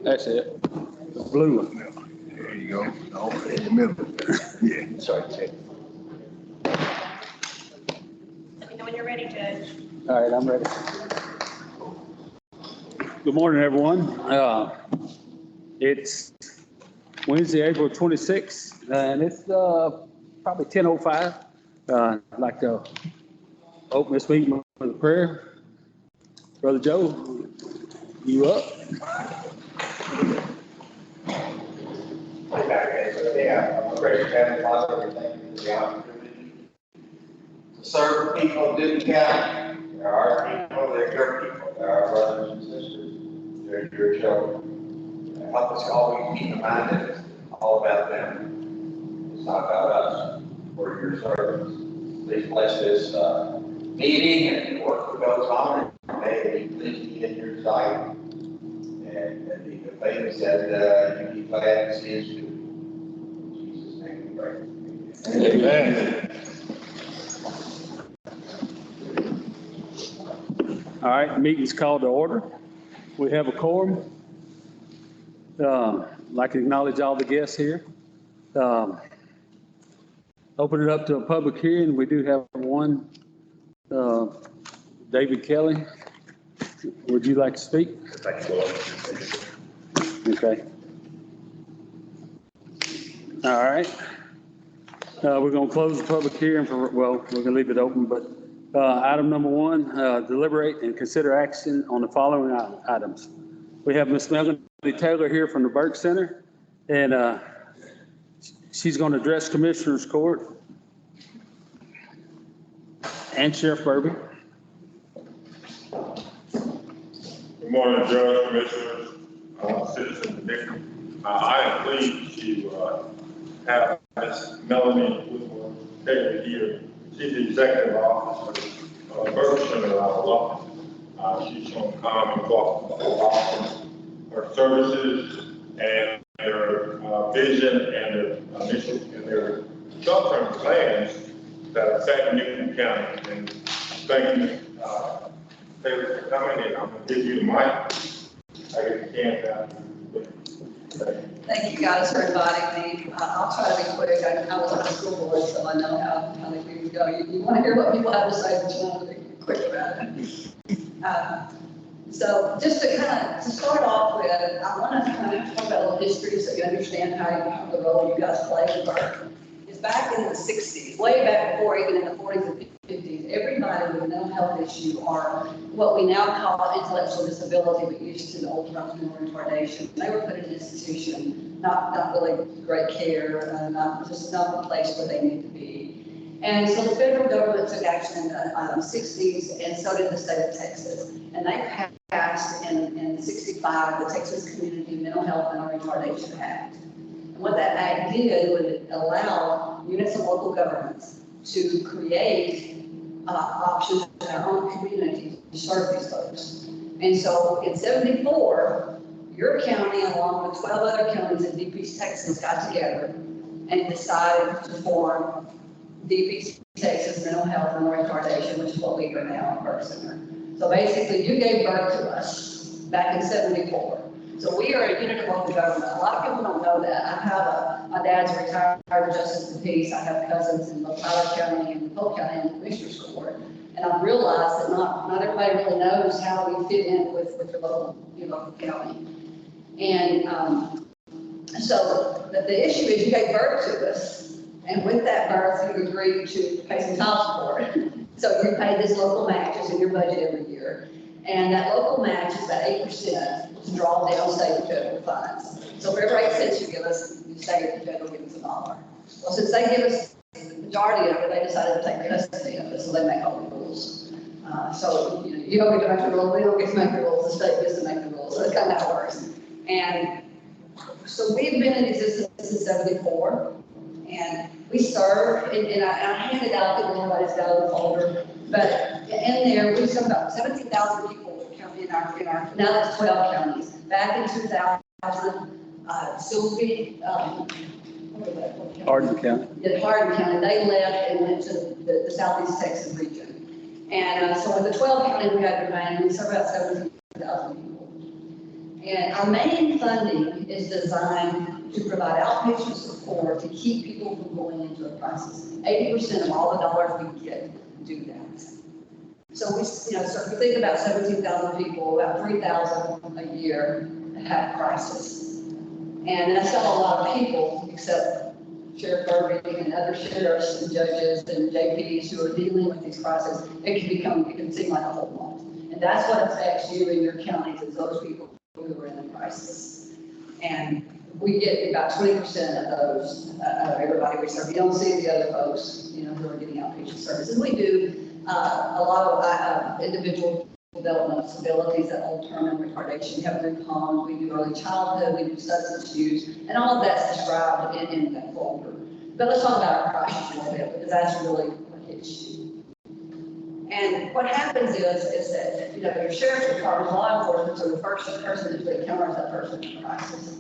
That's it. The blue one. There you go. Oh, in the middle. Yeah, sorry, Ted. Let me know when you're ready, Judge. All right, I'm ready. Good morning, everyone. It's Wednesday, April 26th, and it's probably 10:05. I'd like to open this meeting with a prayer. Brother Joe, you up? Yeah, I'm a great Heavenly Father, we thank you for the opportunity to serve the people of Newton County. They're our people, they're your people, they're our brothers and sisters, they're your children. Help us always keep in mind that it's all about them. It's not about us. We're your servants. Please bless this meeting and the work that goes on, and may it be pleasing in your sight. And be the things that you be glad to see us do. In Jesus' name we pray. Amen. All right, meeting's called to order. We have a quorum. I'd like to acknowledge all the guests here. Open it up to a public hearing. We do have one. David Kelly, would you like to speak? Okay. All right. We're going to close the public hearing for, well, we're going to leave it open, but item number one, deliberate and consider action on the following items. We have Ms. Melanie Taylor here from the Burke Center, and she's going to address Commissioner's Court and Sheriff Burby. Good morning, Judge, Commissioners, citizens, Nick. I am pleased to have Ms. Melanie Woodward Taylor here. She's the executive officer of Burke Center, our law. She's shown calm and thoughtful her services and their vision and their mission and their short-term plans that affect Newton County. And thank you, Taylor, for coming in. I'm going to give you the mic. I get the can down. Thank you guys for inviting me. I'll try to be quick. I was on the school board, so I know how the things go. You want to hear what people have to say, but you want to be quick about it. So just to start off with, I want to kind of talk about a little history so you understand how the role you guys play in Burke. It's back in the 60s, way back before, even in the 40s and 50s, everybody with a mental health issue or what we now call intellectual disability, but used to the old term mental retardation. They were put in an institution, not really great care, not the place where they need to be. And so the federal government took action in the 60s, and so did the state of Texas. And they passed in 65 the Texas Community Mental Health and Retardation Act. And what that act did would allow units of local governments to create options in their own community to serve these folks. And so in 74, your county, along with 12 other counties in Deep East Texas, got together and decided to form Deep East Texas Mental Health and Retardation, which is what we are now at Burke Center. So basically, you gave birth to us back in 74. So we are a unit of local government. A lot of people don't know that. I have my dad's retired justice of the peace. I have cousins in both Tyler County and Polk County in the Commissioner's Court. And I've realized that not everybody really knows how we fit in with your local county. And so the issue is you gave birth to us. And with that birth, you agreed to pay some child support. So you pay this local match, it's in your budget every year. And that local match is about 8% to draw down state and federal funds. So for every 8 cents you give us, the state and federal give us $1. Well, since they give us the majority of it, they decided to take custody of it, so they make all the rules. So you don't get to make the rules, we don't get to make the rules, the state gets to make the rules. So that's kind of how it works. And so we've been in existence since 74. And we serve, and I handed out that everybody's got a folder, but in there, we serve about 17,000 people in our, now that's 12 counties. Back in 2000, Sylvie, Hardin County. Yeah, Hardin County, they left and went to the Southeast Texas region. And so with the 12 counties we had remaining, we serve about 17,000 people. And our main funding is designed to provide outpatient support to keep people from going into a crisis. 80% of all the dollars we get do that. So so if you think about 17,000 people, about 3,000 a year have crisis. And that's not a lot of people, except Sheriff Kirby and other sheriffs and judges and JPs who are dealing with these crises. It can seem like a whole lot. And that's what affects you and your counties, is those people who are in a crisis. And we get about 20% of those, of everybody we serve. You don't see the other folks, who are getting outpatient services. We do a lot of individual developmental disabilities, that long-term memory retardation. We have group homes, we do early childhood, we do substance use, and all of that's described in that folder. But let's talk about our crisis a little bit, because that's really what hits you. And what happens is that, your sheriff's department, law enforcement, are the first person that encounters that person in crisis.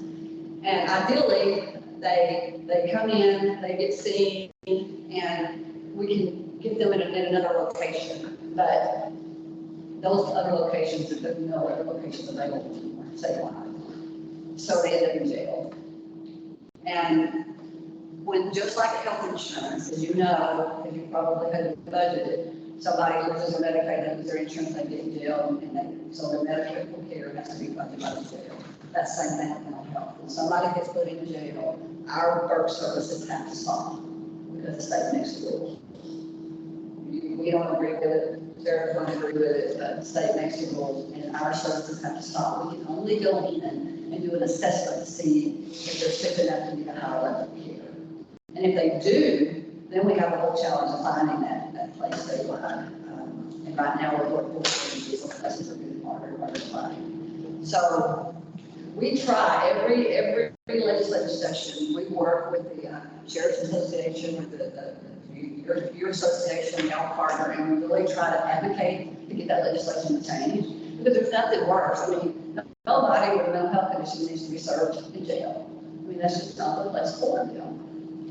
And ideally, they come in, they get seen, and we can get them in another location. But those other locations, there's no other locations available anymore, statewide. So they end up in jail. And when, just like health insurance, as you know, because you probably had it budgeted, somebody loses their Medicaid, they lose their insurance, they get in jail, so their medical care has to be funded by the jail. That's the same thing with mental health. When somebody gets put into jail, our work services have to stop because the state makes the rules. We don't agree with it, Sarah don't agree with it, but the state makes the rules, and our services have to stop. We can only go in and do an assessment to see if they're fit enough to be a higher level of care. And if they do, then we have the whole challenge of finding that place statewide. And right now we're working with these places are getting harder to find. So we try every legislative session. We work with the Sheriff's Association, with your association, y'all partner, and we really try to advocate to get that legislation to change. Because there's nothing worse. I mean, nobody with a mental health condition needs to be served in jail. I mean, that's just not the place for them.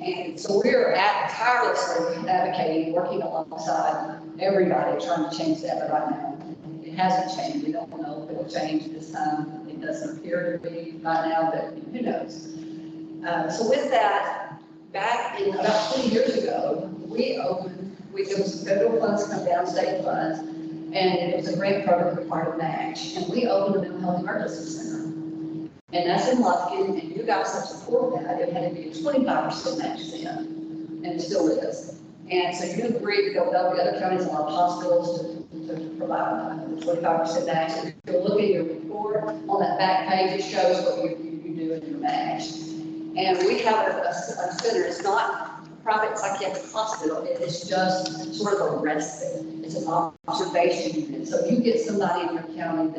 And so we're tirelessly advocating, working alongside everybody, trying to change that. But right now, it hasn't changed. We don't know if it will change this time. It doesn't appear to be right now, but who knows? So with that, back in about 20 years ago, there was some federal funds come down, state funds, and it was a grant program required a match. And we opened a mental health emergency center. And that's in Lufkin, and you guys have supported that. It had to be a 25% match then, and it still is. And so you agree to go help the other counties and our hospitals to provide the 25% match. And if you look at your report on that back page, it shows what you do in your match. And we have a center. It's not a private psychiatric hospital. It is just sort of a respite. It's an observation unit. So you get somebody in your county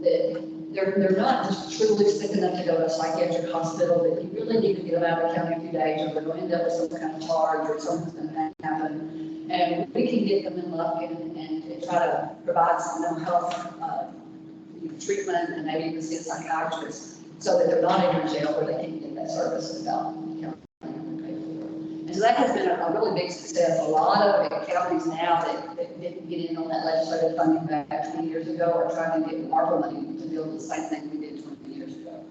that they're not just truly sick enough to go to a psychiatric hospital, but you really need to get them out of the county a few days, or they're going to end up with some kind of charge, or something's going to happen. And we can get them in Lufkin and try to provide some mental health treatment, and maybe even see a psychiatrist, so that they're not in jail where they can get that service without the county having to pay for it. And so that has been a really big success. A lot of counties now that didn't get in on that legislative funding back 20 years ago are trying to get ARPA money to build the same thing we did 20 years ago.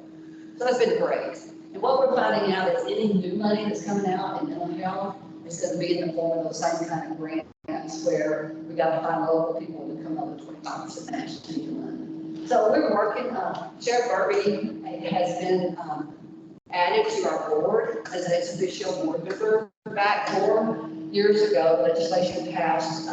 So that's been great. And what we're finding out is any new money that's coming out in mental health is going to be in the form of those same kind of grants where we got to find local people to come up with 25% match to the money. So we're working. Sheriff Kirby has been added to our board as an ex officio board member. Back 4 years ago, legislation passed.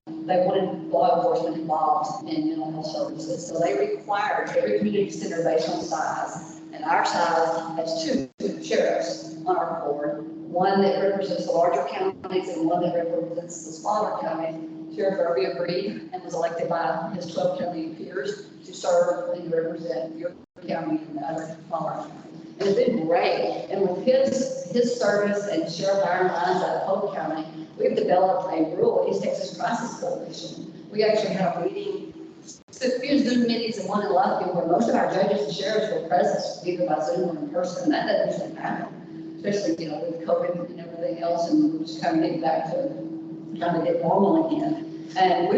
They wanted law enforcement involved in mental health services. So they required every community center based on size. And our size has 2 sheriffs on our board. One that represents the larger counties and one that represents the smaller counties. Sheriff Kirby agreed and was elected by his 12 county peers to serve and represent your county and the other smaller counties. And it's been great. And with his service and Sheriff Iron Lines out of Polk County, we've developed a rural East Texas Crisis Coalition. We actually had a meeting, a few Zoom meetings and one in Lufkin where most of our judges and sheriffs were present, either by Zoom or in person. And that doesn't usually happen, especially, with COVID and everything else, and we're just kind of getting back to trying to get normal again. And we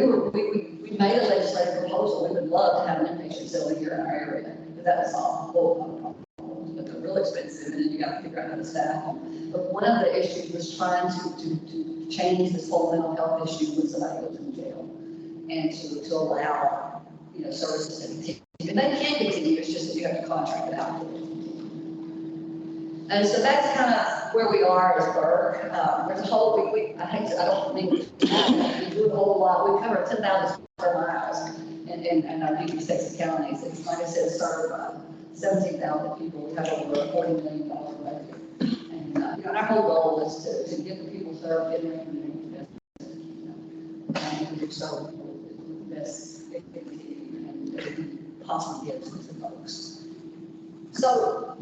made a legislative proposal. We would love to have an inpatient facility here in our area. but that was all a whole other problem. But they're real expensive, and then you got to figure out how to staff them. But one of the issues was trying to change this whole mental health issue when somebody goes in jail, and to allow, you know, services to continue. And they can continue, it's just that you have to contract it out. And so that's kind of where we are as Burke. There's a whole, I don't mean we do a whole lot. We cover 10,000 square miles in our DP6 counties. It's, like I said, serve 17,000 people. We have over a $40 million budget. And, you know, and our whole goal is to get the people served, get their community the best, you know, and to do so with the best dignity and possibly get to the folks. So,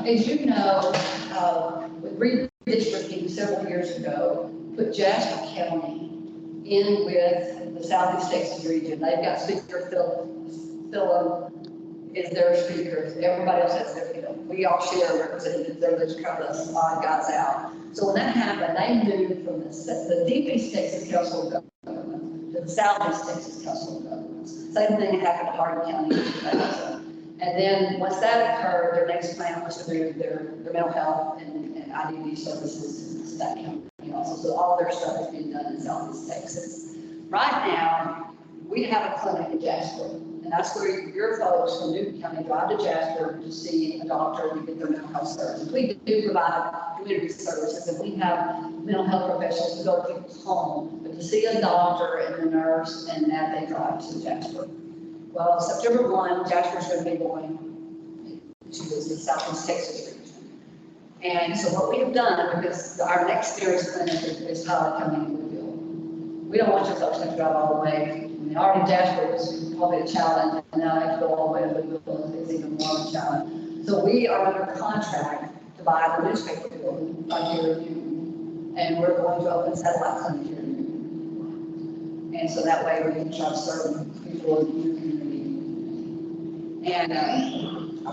as you know, with redistricting several years ago, put Jasper County in with the Southeast Texas region. They've got Speaker Phil is their speaker. Everybody else has their, you know, we all share representatives. They're just kind of the odd guys out. So when that happened, they moved from the Deep Texas Council of Governments to the Southeast Texas Council of Governments. Same thing happened to Hardin County in 2000. And then once that occurred, their next plan was to move their mental health and IDD services to that county also. So all their stuff is being done in Southeast Texas. Right now, we have a clinic in Jasper, and that's where your folks from Newton County drive to Jasper to see a doctor and get their mental health services. We do provide community services, and we have mental health professionals who go to people's home, but to see a doctor and a nurse, and that they drive to Jasper. Well, September 1, Jasper's going to be going to the Southeast Texas region. And so what we have done, because our next experience clinic is Tyler County in Woodville. We don't want your folks to have to drive all the way. I mean, already Jasper was probably a challenge, and now I have to go all the way to Woodville, it's even more of a challenge. So we are under contract to buy the newspaper building right here in Newton, and we're going to open a satellite clinic here in Newton. And so that way we can try to serve people in the community. And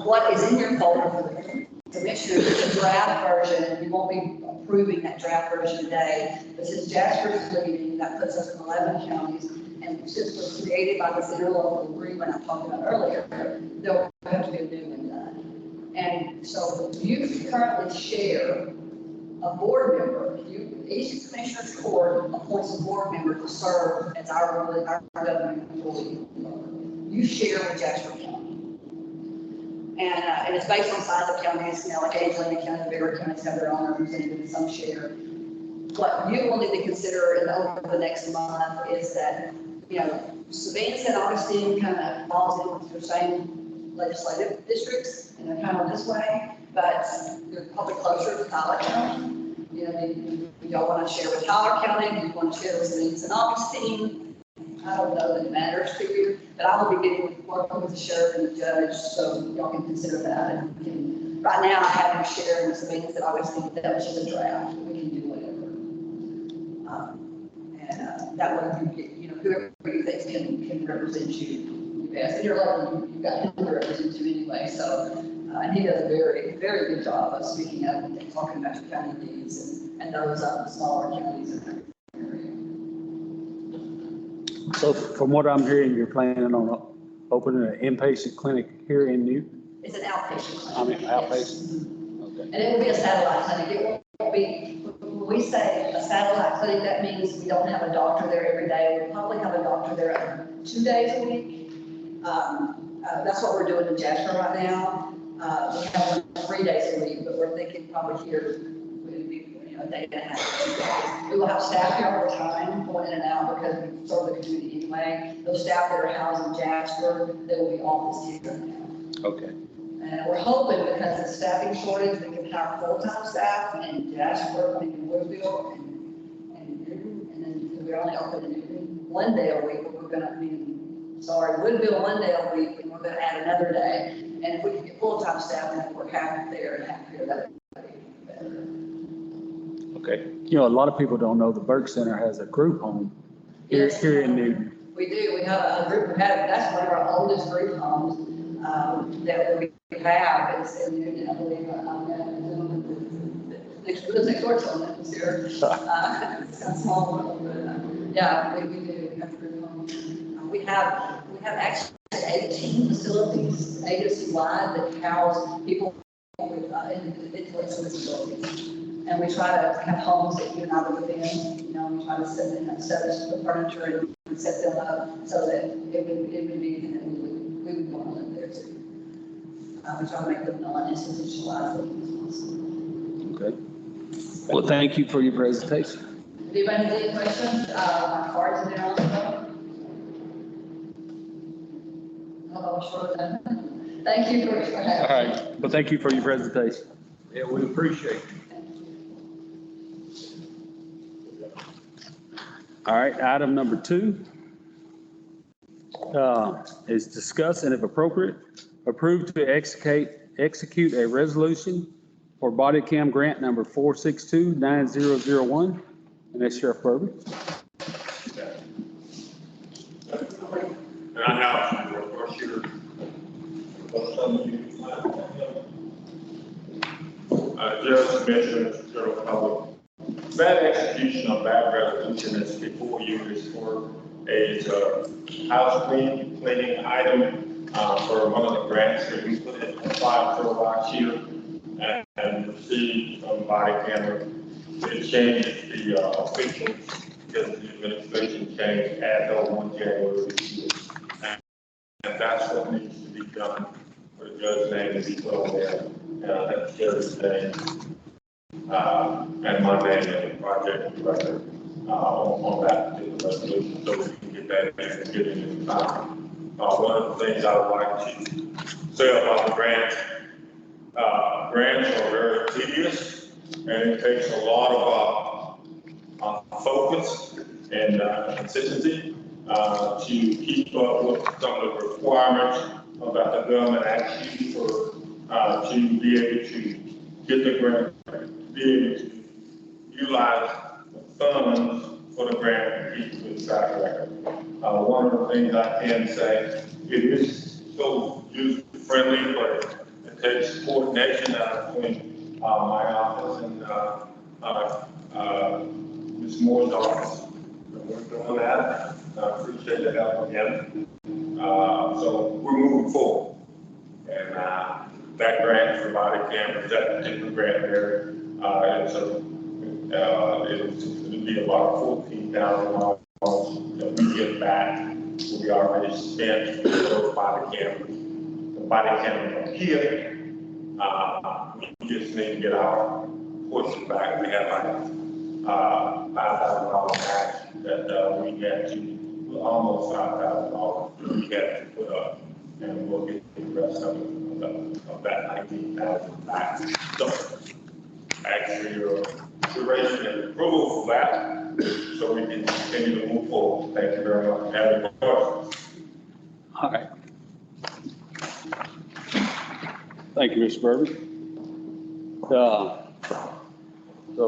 what is in your folder for the commissioner is a draft version, and we won't be approving that draft version today. But since Jasper is leaving, that puts us in 11 counties. And since we're created by this interlocal agreement I talked about earlier, there will have to be a new one done. And so you currently share a board member. Each commissioner's court appoints a board member to serve as our government employee. You share with Jasper County. And it's based on size of counties, you know, like Angelina County, bigger counties have their own representatives, some share. What you will need to consider over the next month is that, you know, Savannah and Augustine kind of falls into the same legislative districts, and they're kind of this way, but they're probably closer to Tyler County. You know, y'all want to share with Tyler County, you want to share with Savannah and Augustine. I don't know that it matters to you, but I will be working with the sheriff and the judge, so y'all can consider that. And right now, I have them sharing with Savannah that I always think that was just a draft. We can do whatever. And that way you get, you know, whoever you think can represent you best. And you're lucky you've got him to represent you anyway. So, and he does a very, very good job of speaking up and talking about your county needs and those smaller counties in there. So from what I'm hearing, you're planning on opening an inpatient clinic here in Newton? It's an outpatient clinic. I mean, outpatient? Yes. Okay. And it will be a satellite clinic. It won't be, when we say a satellite clinic, that means we don't have a doctor there every day. We'll probably have a doctor there 2 days a week. That's what we're doing in Jasper right now. We have 3 days a week, but we're thinking probably here, a day and a half. We will have staff here all the time, going in and out, because we serve the community anyway. Those staff that are housed in Jasper, they will be office here now. Okay. And we're hoping, because of the staffing shortage, we can hire full-time staff in Jasper, in Woodville, and Newton, and then we're only open in Newton 1 day a week, but we're gonna be, Woodville 1 day a week, and we're gonna add another day. And if we can get full-time staff, then we're half there and half here, that would be better. Okay. You know, a lot of people don't know the Burke Center has a group home here, Yes. here in Newton. We do. We have a group. That's one of our oldest group homes that we have. It's in Newton, I believe. Next door to them this year. It's a small one, but yeah, we do have a group home. We have actually 18 facilities agency-wide that house people with intellectual disabilities. And we try to have homes that you and I would live in, you know, we try to set the furniture and set them up so that it would be, and we would want to live there too. We try to make them non-institutionalized living as possible. Okay. Well, thank you for your presentation. If anybody has any questions, my cards are there on the phone. Oh, sure. Thank you for having me. All right. Well, thank you for your presentation. Yeah, we appreciate it. All right, item number 2 is discuss and if appropriate, approve to execute a resolution for body cam grant number 4629001. And that's Sheriff Burby. And I have some request here. Some of you, Judge, Commissioners, General Public. Bad execution of bad resolution that's before you is for a house cleaning item for one of the grants that we applied for last year and received from body camera. It changed the officials because the administration changed as of 1 January this year. And that's what needs to be done for the judge's name to be put on there. That's Judge's name. And my name and the project director on that particular resolution, so we can get that and get it in time. One of the things I would like to say about the grants, grants are very tedious, and it takes a lot of focus and consistency to keep up with some of the requirements that the government asks you for to be able to get the grant, be able to utilize the funds for the grant and keep the track record. One of the things I can say, it is so user-friendly, but it takes coordination between my office and Ms. Moore's office. And we're doing that. I appreciate the help again. So we're moving forward. And that grant for body cameras, that particular grant there, it's going to be about $14,000 that we get back. We already spent for those body cameras. The body cameras are here. We just need to get our portion back. We have like $5,000 match that we had to, almost $5,000 we had to put up, and we'll get the rest of that 19,000 back. So actually, you're raising an approval for that, so we can continue to move forward. Thank you very much. Have any questions? All right. Thank you, Mr. Burby. So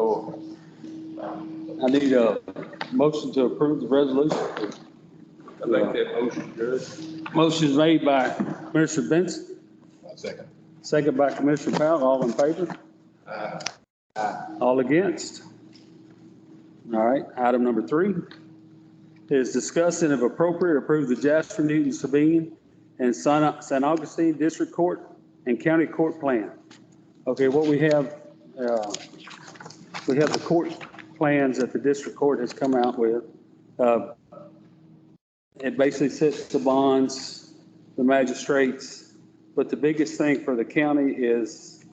I need a motion to approve the resolution. I like that motion, Judge. Motion is made by Commissioner Benson, Second. second by Commissioner Powell. All in favor? All against? All right, item number 3 is discuss and if appropriate, approve the Jasper, Newton, Sabine, and San Augustine District Court and County Court Plan. Okay, what we have the court plans that the district court has come out with. It basically sets the bonds, the magistrates, but the biggest thing for the county is,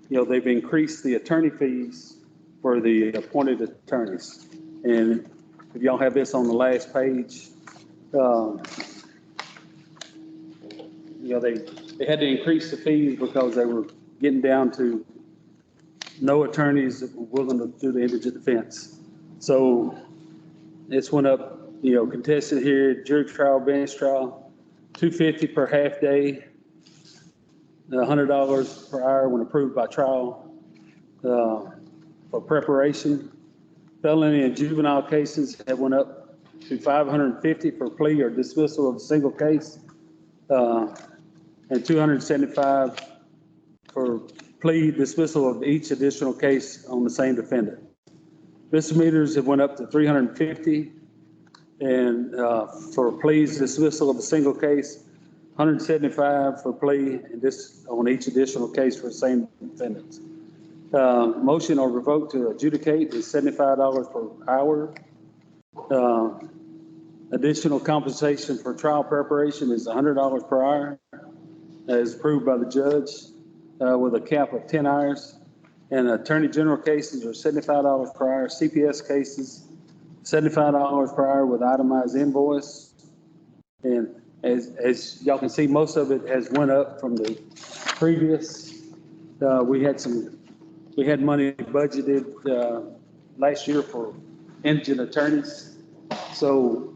you know, they've increased the attorney fees for the appointed attorneys. And if y'all have this on the last page, you know, they had to increase the fees because they were getting down to no attorneys that were willing to do the indigent defense. So it's went up, you know, contested here, jury trial, bench trial, $250 per half day, $100 per hour when approved by trial for preparation. Felony and juvenile cases have went up to $550 for plea or dismissal of a single case, and $275 for plea dismissal of each additional case on the same defendant. Misdemeanors have went up to $350, and for pleas dismissal of a single case, 175 for plea, and this on each additional case for the same defendants. Motion or revoke to adjudicate is $75 per hour. Additional compensation for trial preparation is $100 per hour, as approved by the judge, with a cap of 10 hours. And attorney general cases are $75 per hour. CPS cases, $75 per hour with itemized invoice. And as y'all can see, most of it has went up from the previous. We had money budgeted last year for indigent attorneys. So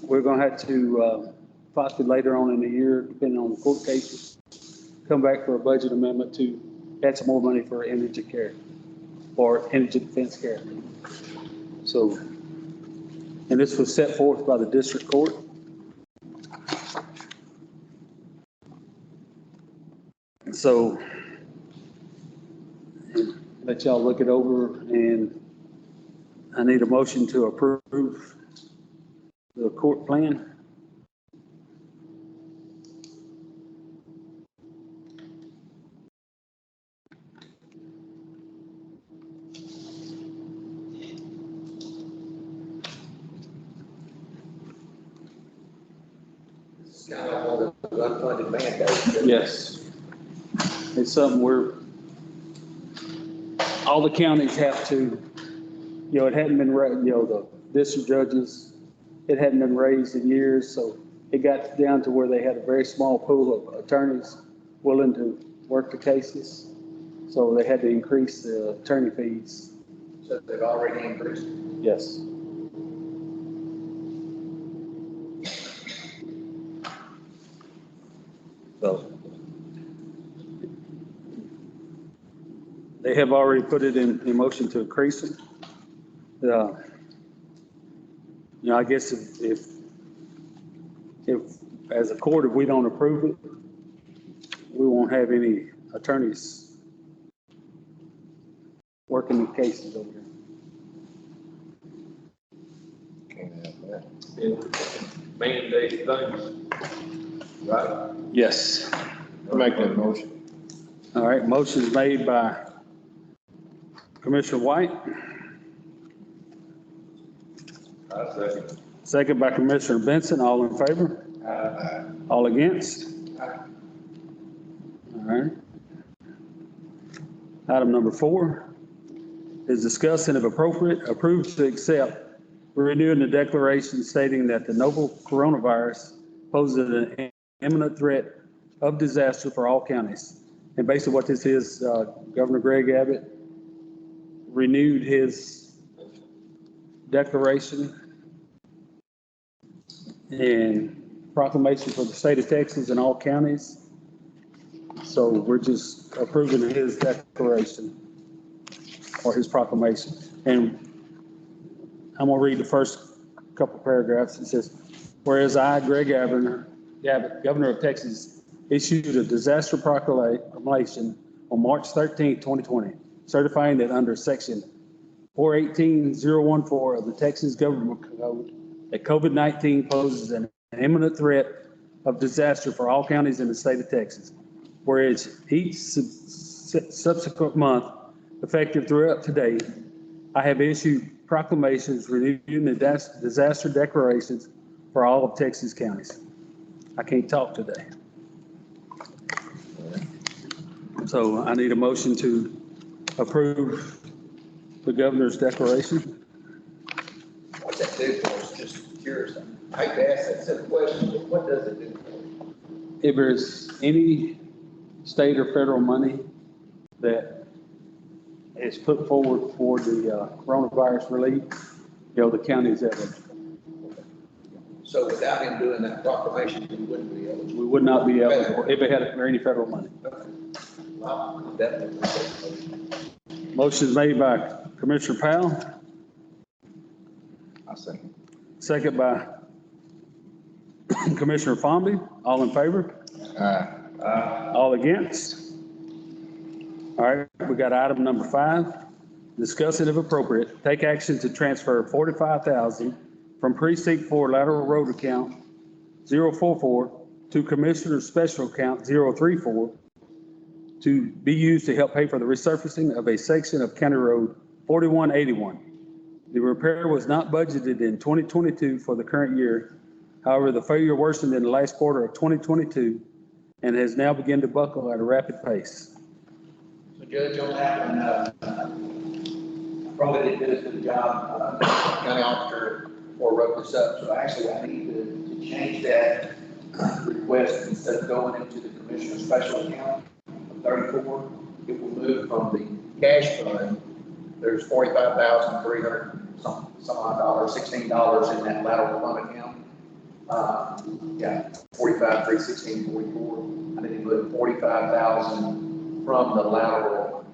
we're going to have to possibly later on in the year, depending on the court cases, come back for a budget amendment to add some more money for indigent care or indigent defense care. So, and this was set forth by the district court. So let y'all look it over, and I need a motion to approve the court plan. It's kind of one of the unfunded mandates. Yes. It's something all the counties have to, it hadn't been, the district judges, it hadn't been raised in years, so it got down to where they had a very small pool of attorneys willing to work the cases. So they had to increase the attorney fees. So they've already increased. Yes. So they have already put it in motion to increase it. I guess if as a court, if we don't approve it, we won't have any attorneys working the cases over here. Can't have that. Mandate things, right? Yes. I make that motion. All right, motion is made by Commissioner White, I second. second by Commissioner Benson. All in favor? All against? All right. Item number 4 is discuss and if appropriate, approve to accept renewing the declaration stating that the novel coronavirus poses an imminent threat of disaster for all counties. And basically what this is, Governor Greg Abbott renewed his declaration and proclamation for the state of Texas and all counties. So we're just approving his declaration or his proclamation. And I'm gonna read the first couple paragraphs. It says, whereas I, Greg Abbott, Governor of Texas, issued a disaster proclamation on March 13, 2020, certifying that under section 418.014 of the Texas Government Code, that COVID-19 poses an imminent threat of disaster for all counties in the state of Texas. Whereas each subsequent month, effective throughout today, I have issued proclamations renewing the disaster declarations for all of Texas counties. I can't talk today. So I need a motion to approve the governor's declaration. What's that do for us? Just curious. I hate to ask that simple question, but what does it do for us? If there's any state or federal money that is put forward for the coronavirus relief, the counties have it. So without him doing that proclamation, we wouldn't be eligible. We would not be eligible if it had any federal money. Okay. Well, definitely. Motion is made by Commissioner Powell, I second. second by Commissioner Fomby. All in favor? All against? All right, we got item number 5. Discuss it if appropriate, take action to transfer $45,000 from precinct 4 lateral road account 044 to Commissioner's Special Account 034 to be used to help pay for the resurfacing of a section of County Road 4181. The repair was not budgeted in 2022 for the current year. However, the failure worsened in the last quarter of 2022 and has now begun to buckle at a rapid pace. So Judge, on that one, probably didn't do as good a job, county officer, or wrote this up, so actually I need to change that request. Instead of going into the Commissioner's Special Account of 34, it will move from the cash fund. There's $45,300 some odd dollars, $16 in that lateral fund account. Yeah, 45,316.44. I need to move 45,000 from the lateral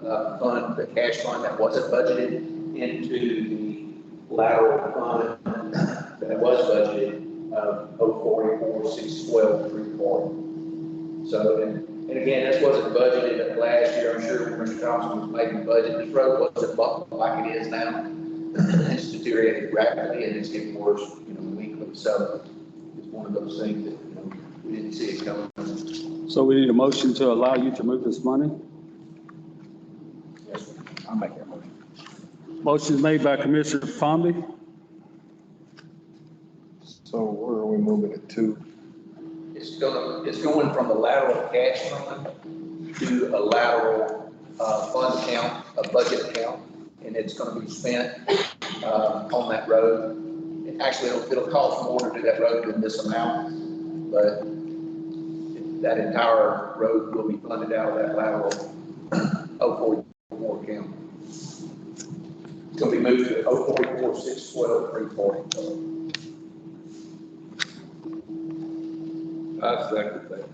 fund, the cash fund that wasn't budgeted, into the lateral fund that was budgeted of 044,612,340. So, and again, this wasn't budgeted last year. I'm sure when Mr. Thompson was making the budget, this road wasn't buckled like it is now. It's deteriorated rapidly and it's getting worse, weekly. So it's one of those things that, we didn't see it coming. So we need a motion to allow you to move this money. Yes, sir. I'll make that motion. Motion is made by Commissioner Pomby, So where are we moving it to? It's going from the lateral cash fund to a lateral fund account, a budget account, and it's going to be spent on that road. And actually, it'll cost more to do that road than this amount, but that entire road will be funded out of that lateral 044 account. It's going to be moved to 044,612,340. I second that.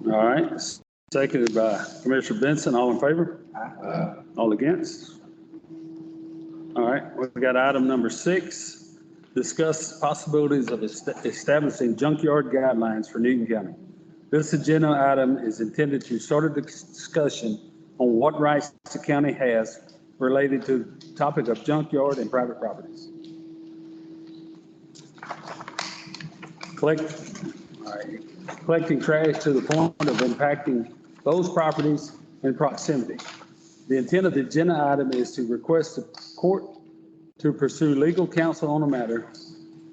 all right, seconded by Commissioner Benson. All in favor? All against? All right, we got item number 6, discuss possibilities of establishing junkyard guidelines for Newton County. This agenda item is intended to start a discussion on what rights the county has related to the topic of junkyard and private properties. Collecting trash to the point of impacting those properties in proximity. The intent of the agenda item is to request the court to pursue legal counsel on the matter,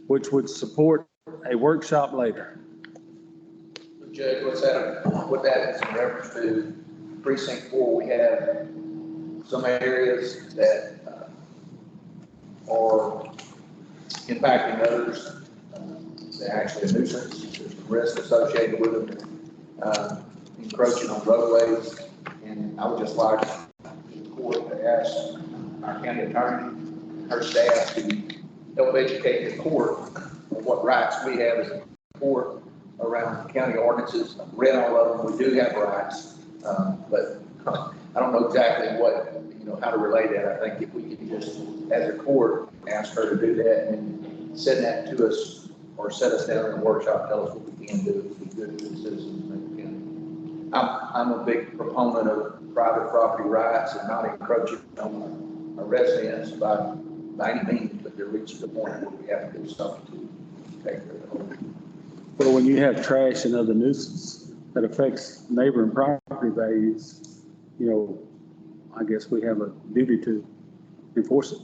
which would support a workshop later. Judge, what that is in reference to precinct 4, we have some areas that are impacting others. They're actually a nuisance. There's some risk associated with them, encroaching on roadways. And I would just like the court to ask our county attorney and her staff to help educate the court on what rights we have as a court around county ordinances. I've read all of them. We do have rights, but I don't know exactly what, how to relay that. I think if we could just, as a court, ask her to do that and send that to us or set us down in a workshop, tell us what we can do to be good citizens in Macon County. I'm a big proponent of private property rights and not encroaching on our residents by any means, but they're reaching the point where we have to do something to take care of the whole. Well, when you have trash and other nuisance that affects neighboring property values, I guess we have a duty to enforce it.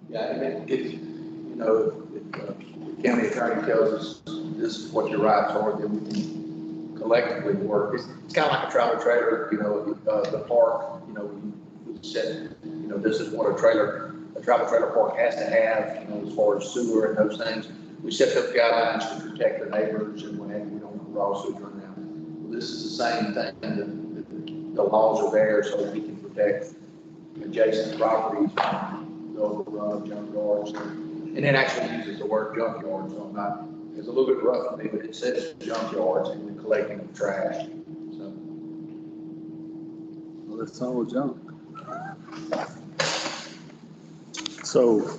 Yeah, and if the county attorney tells us this is what your rights are, then we can collectively work. It's kind of like a travel trailer, the park, we said, this is what a travel trailer park has to have, as far as sewer and those things. We set up guidelines to protect the neighbors and whenever we don't want lawsuits run out. This is the same thing. The laws are there so that we can protect adjacent properties from the overrun of junkyards. And it actually uses the word junkyard, so it's a little bit rough for me, but it says junkyards and the collecting of trash. Well, it's all junk. So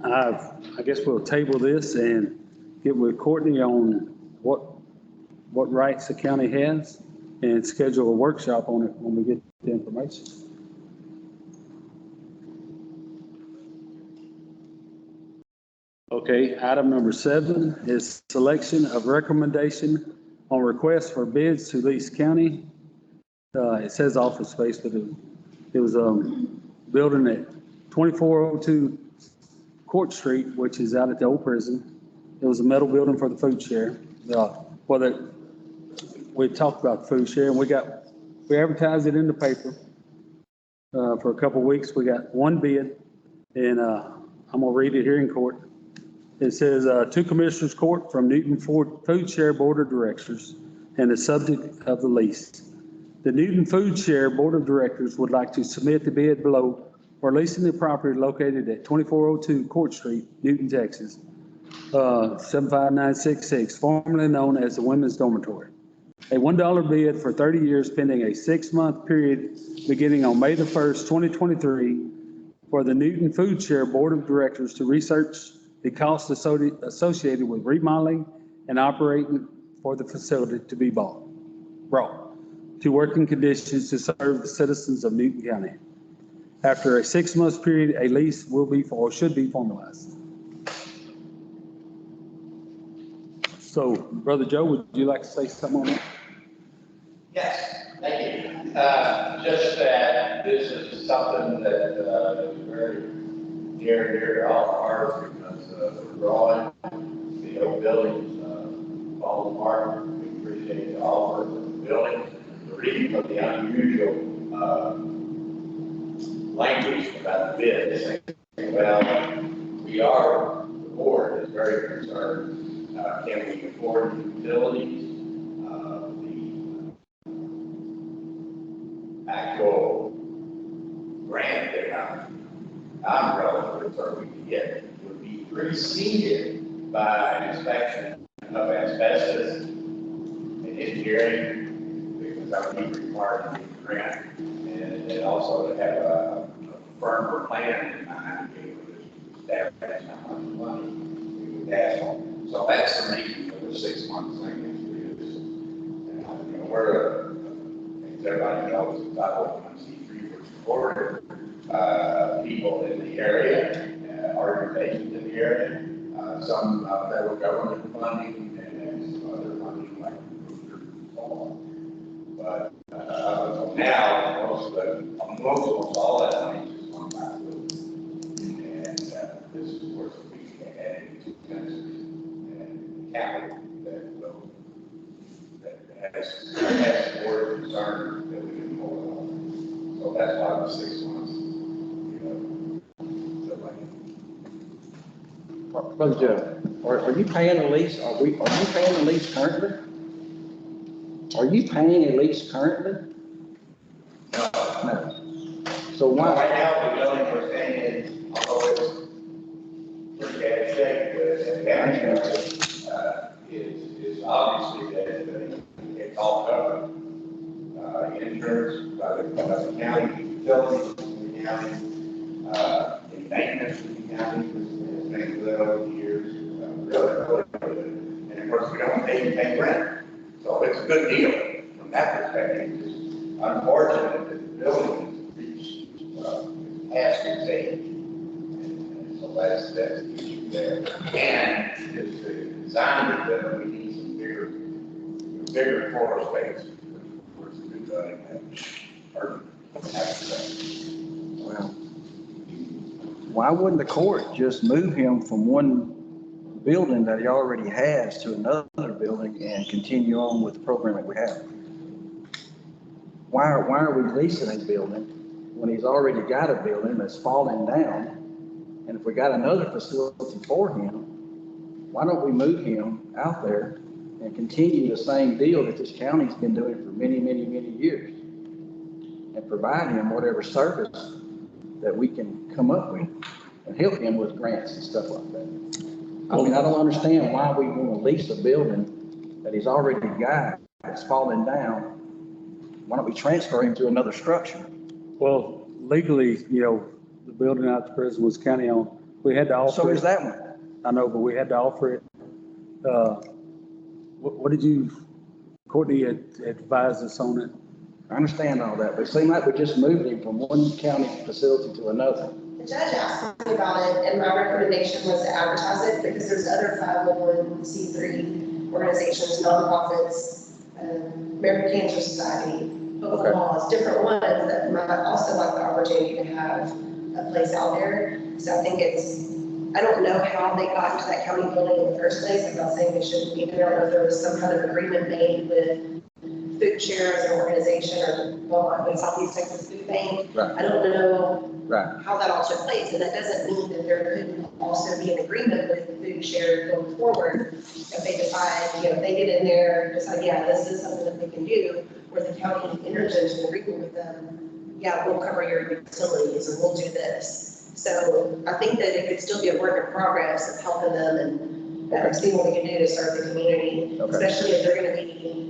I guess we'll table this and get with Courtney on what rights the county has and schedule a workshop on it when we get the information. Okay, item number 7 is selection of recommendation on request for bids to Lease County. It says office space, but it was building at 2402 Court Street, which is out at the old prison. It was a metal building for the food share. We talked about the food share, and we advertised it in the paper for a couple of weeks. We got one bid, and I'm gonna read it here in court. It says, to Commissioners Court from Newton Food Share Board of Directors and the subject of the lease. The Newton Food Share Board of Directors would like to submit the bid below for leasing the property located at 2402 Court Street, Newton, Texas, 75966, formerly known as the Women's Dormitory. A $1 bid for 30 years pending a 6-month period beginning on May the 1st, 2023 for the Newton Food Share Board of Directors to research the costs associated with remodeling and operating for the facility to be brought to working conditions to serve the citizens of Newton County. After a 6-month period, a lease will be or should be formalized. So, Brother Joe, would you like to say something on that? Yes, thank you. Just that this is something that is very near and dear to all our hearts because we're growing. The old buildings fall apart. We appreciate the offer of the building. The reason for the unusual language about the bid. Well, the board is very concerned. Can we afford utilities? The actual grant that I'm relatively concerned we can get would be preceded by an inspection of asbestos and engineering, because that would be required to get the grant, and also to have a firmer plan in mind to be able to establish how much money we would ask for. So that's the reason for the 6-month thing is we're, as everybody knows, it's about 501c3 for supported people in the area, organizations in the area, some federal government funding, and some other funding like so on. But now, almost all that money is just going back to it. And this is where we can add into expenses and capital that has more concern that we can hold on. So that's why the 6 months, Brother Joe, are you paying a lease? Are you paying a lease currently? Are you paying a lease currently? No. So right why? now, the building we're staying in, although it's pretty bad shape, the county is obviously that it's all covered. Insurance by the county, utilities in the county, in maintenance in the county, has been good over the years, really good. And of course, we don't pay rent, so it's a good deal from that perspective. It's unfortunate that the building reached past its age, and so that's the issue there. And it's the design of the building, we need some bigger floor space. Well, why wouldn't the court just move him from one building that he already has to another building and continue on with the program that we have? Why are we leasing a building when he's already got a building that's falling down? And if we got another facility for him, why don't we move him out there and continue the same deal that this county's been doing for many, many, many years, and provide him whatever service that we can come up with and help him with grants and stuff like that. I mean, I don't understand why we want to lease a building that he's already got that's falling down. Why don't we transfer him to another structure? Well, legally, the building out the prison was county owned. We had to offer. So is that one. I know, but we had to offer it. What did Courtney advised us on it? I understand all that, but it seemed like we just moved him from one county facility to another. The The judge asked me about it, and my recommendation was to advertise it because there's other 501c3 organizations, nonprofits, American Cancer Society, Open Laws, different ones that might also like the opportunity to have a place out there. So I think I don't know how they got into that county building in the first place. I'm not saying they shouldn't be there. I don't know if there was some kind of agreement made with Food Share as an organization or with Southeast Texas Food Bank. Right. I don't know Right. how that all took place, and that doesn't mean that there couldn't also be an agreement with Food Share going forward. If they decide, if they get in there, decide, yeah, this is something that they can do, where the county enters into an agreement with them, yeah, we'll cover your utilities and we'll do this. So I think that it could still be a work in progress of helping them and seeing what we can do to serve the community, especially if they're going to be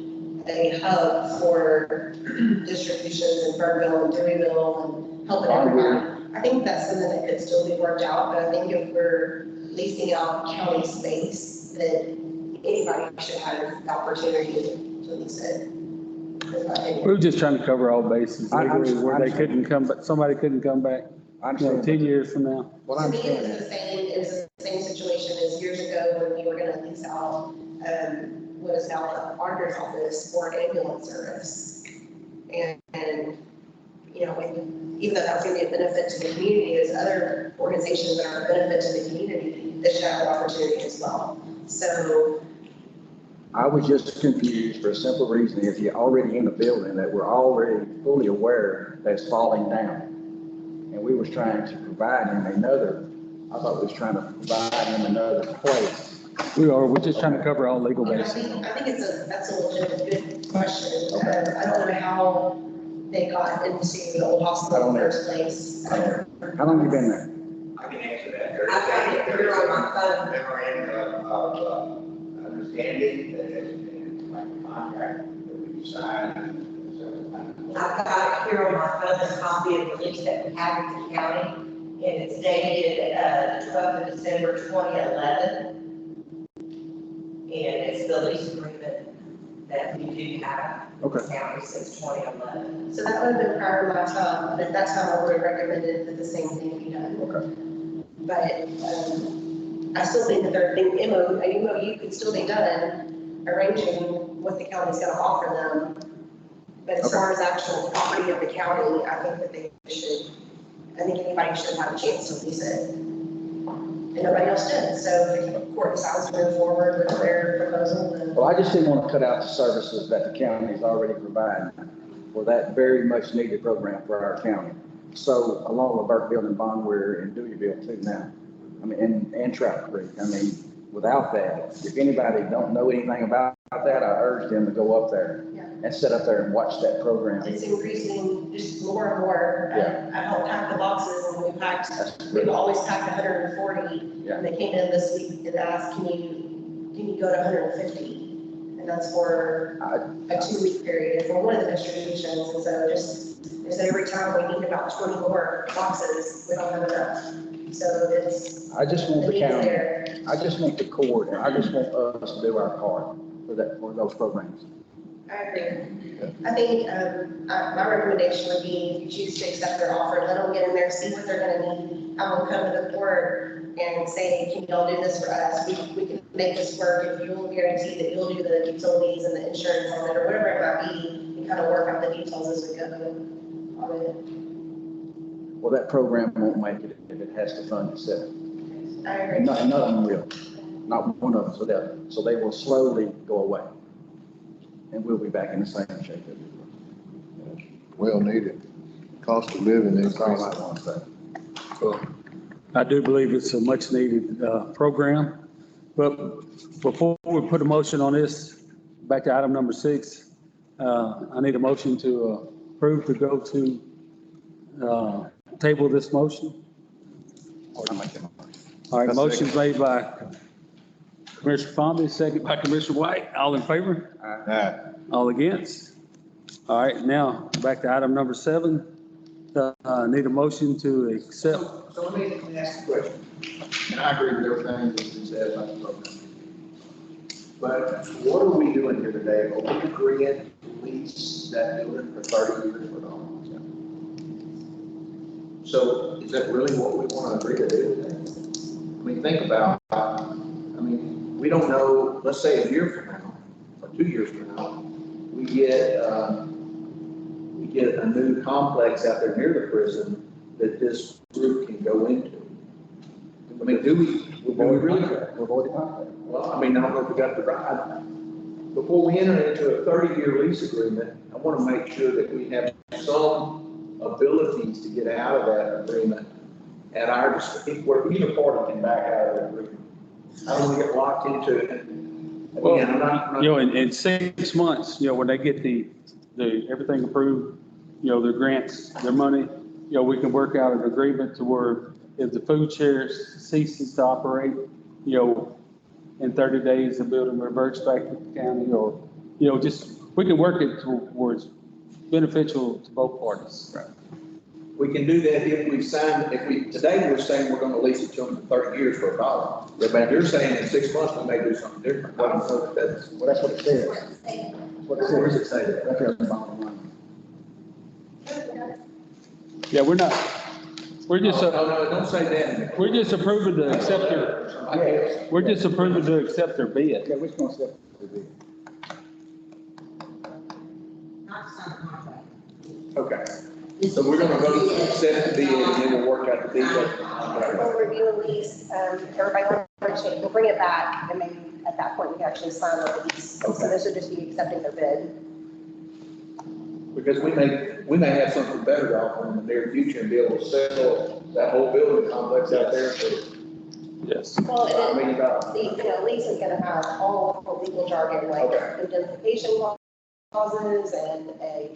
a hub for distributions in Burnsville and Deweyville and helping everybody. I think that's something that could still be worked out, but I think if we're leasing out county space, that anybody should have the opportunity to lease it. We were just trying to cover all bases I legally where they understand. couldn't come, but somebody couldn't come back, I 10 understand. years from now. Well, I To me, understand it was that. it was the same situation as years ago when we were gonna lease out, what is now the auditor's office for an ambulance service. And even though that's gonna be a benefit to the community, there's other organizations that are a benefit to the community that should have the opportunity as well. So, I was just confused for a simple reason. If you're already in a building that we're already fully aware that's falling down, and we was trying to provide him I thought we was trying to provide him another place. We're just trying to cover all legal I bases. think that's a legitimate good question. I don't know how they got into the old hospital in the first place. How long you been there? I can answer that. I got it here on my phone. Memorandum of understanding that has been like a contract that we signed. I've got it here on my phone, a copy of the lease that we have with the county, and it's dated, the 12th of December, 2011. And it's the lease agreement that we do have with the county since 2011. So that would have been prior to my time, and at that time I would have recommended that the same thing be done. Okay. But I still think that an MOU could still be done, arranging what the county's gonna offer them. But as far as actual property of the county, I think anybody should have a chance to lease it. And nobody else did, so if the court decides to move forward with their proposal, then. Well, I just didn't want to cut out the services that the county is already providing for that very much needed program for our county. So along with Burkeville and Bondware and Deweyville too now, I mean, and Trout Creek, I mean, without that, if anybody don't know anything about that, I urge them to go up there and sit up there and watch that program. It's increasing just more and more. Yeah. I helped pack the boxes and we've always packed 140. Yeah. And they came in this week and asked, can you go to 150? And that's for a 2-week period for one of the distributions. And so they said every time we need about 20 more boxes, we don't have enough. So I just want the need is county, there. I just want the court, and I just want us to do our part for those programs. I agree. I think, my recommendation would be if you choose to accept their offer, let them get in there, see what they're gonna need. Have them come to the court and say, can y'all do this for us? We can make this work if you'll guarantee that you'll do the utilities and the insurance on it or whatever it might be. And kind of work out the details as we go on it. Well, that program won't make it if it has to fund itself. I agree. And none of them will, not one of them, so they will slowly go away. And we'll be back in the same shape that we were. Well needed. Cost of living That's all increase. I want to say. I do believe it's a much needed program. But before we put a motion on this, back to item number 6, I need a motion to approve to go to table this motion. I'll make that motion. All right, motion's made by Commissioner Fomby, second by Commissioner White. All in favor? All against? All right, now back to item number 7. Need a motion to accept. So let me ask a question, and I agree with everything that's been said about the program. But what are we doing here today? Are we agreeing to lease that building for 30 years for the homeowners? So is that really what we want to agree to do? I mean, think about, we don't know, let's say a year from now, or 2 years from now, we get a new complex out there near the prison that this group can go into. I mean, do we really? We've already got that. Well, I don't know if we got the right. Before we enter into a 30-year lease agreement, I want to make sure that we have some abilities to get out of that agreement at our discretion, where either party can back out of that agreement. I don't want to get locked into it. Well, Again, I'm not. in 6 months, when they get the everything approved, their grants, their money, we can work out an agreement to where if the food share ceases to operate, in 30 days, the building reverts back to the county, or, we can work it towards beneficial to both parties. We can do that if we sign, today we're saying we're gonna lease it to them for 30 years for $1. But you're saying in 6 months, we may do something different. I don't know if that's. Well, that's what it says. That's what it says. Where does it say that? Right there at the bottom line. Yeah, we're just, No, don't say that. we're just approving to accept their, Somebody else. we're just approving to accept their bid. Yeah, we're just gonna set the bid. Not sign a contract. Okay. So we're gonna vote to accept the bid and then we'll work out the details. We'll review the lease, everybody will change, we'll bring it back, and maybe at that point, we can actually sign the lease. So Okay. this would just be accepting their bid. Because we may have something better to offer in the near future and be able to sell that whole building complex out there for Yes. Well, $5 and million. the lease is gonna have all the legal jargon, like Okay. indemnification clauses and a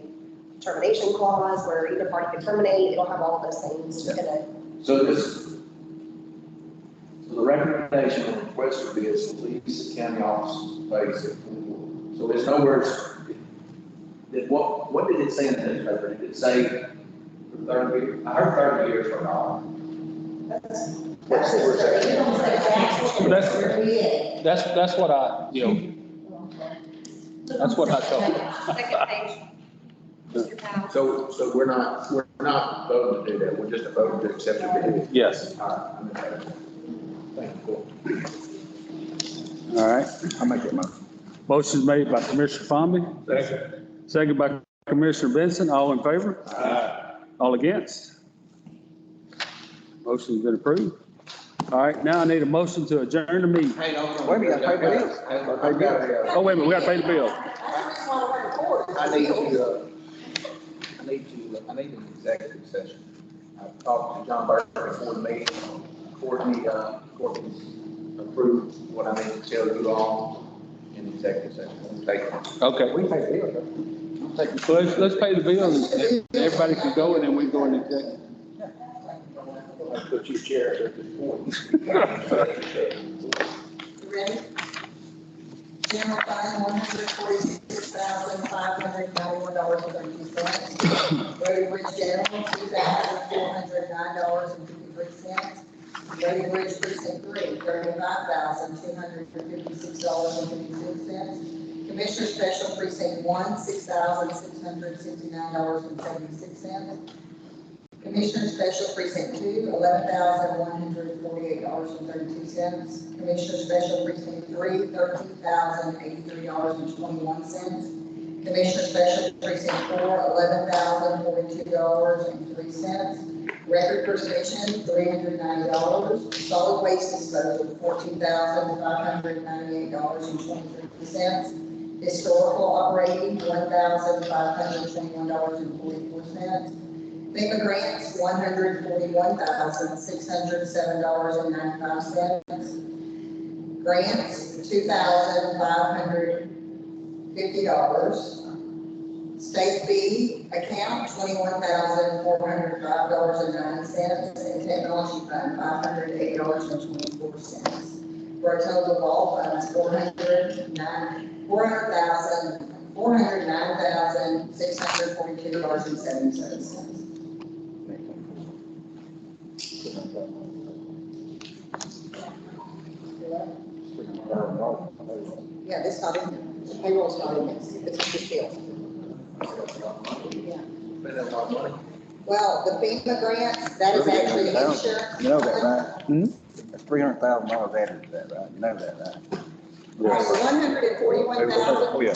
termination clause where either party can terminate, it'll have all of those things, just gonna, So the recommendation on the request would be is to lease the county office space. So there's nowhere, what did it say in the newspaper? Did it say for 30 years? I heard 30 years for $1. What's the percentage? That's what I, that's what I thought. Second page. Mr. Powell. So we're not voting to do that. We're just voting to accept the bid. Yes. All right. Thank you. All right. I'll make that motion. Motion made by Commissioner Fomby. Second by Commissioner Benson. All in favor? All against? Motion's been approved. All right, now I need a motion to adjourn the meeting. Hey, no, Wait, we gotta pay bills. I've got to, Oh, wait a minute, we gotta pay the bill. I need an executive session. I talked to John Burke before the meeting. Courtney's approved what I need to tell you all in executive session. We'll take it. Okay, We pay bills, though. so let's pay the bill and everybody can go and then we go into executive. I'll put you chairs at this point. You ready? General fund, $146,591.32. Road and Bridge General, $2,409.53. Road and Bridge Precinct 3, $35,256.56. Commissioner Special Precinct 1, $6,669.76. Commissioner Special Precinct 2, $11,148.32. Commissioner Special Precinct 3, $13,083.21. Commissioner Special Precinct 4, $11,042.03. Record Preservation, $390. Solid Waste Disposal, $14,598.23. Historical Operating, $1,521.44. FEMA grants, $141,607.95. Grants, $2,550. State fee account, $21,405.09, and technology fund, $508.24. For a total of all funds, $409,642.77. Yeah, this not in here. The payroll's not in this. It's just bill. Yeah. Spend that a lot of money. Well, the FEMA grants, that is actually insurance. You know that, right? Hmm? That's $300,000 added to that, right? You know that, right? All right, the 141,000. Oh, yeah.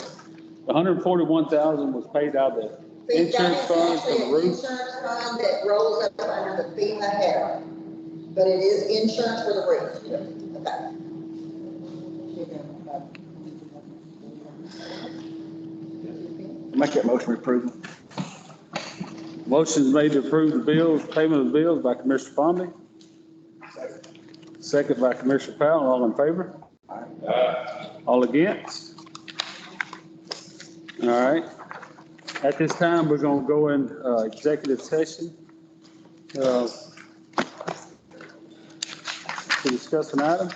141,000 was paid out of the insurance fund for the That is actually an roof. insurance fund that rolls up under the FEMA header, but it is insurance for the roof. Okay. Make that motion approval. Motion's made to approve the bills, payment of the bills by Commissioner Fomby. Second by Commissioner Powell. All in favor? All against? All right. At this time, we're going to go in executive session to discuss an item.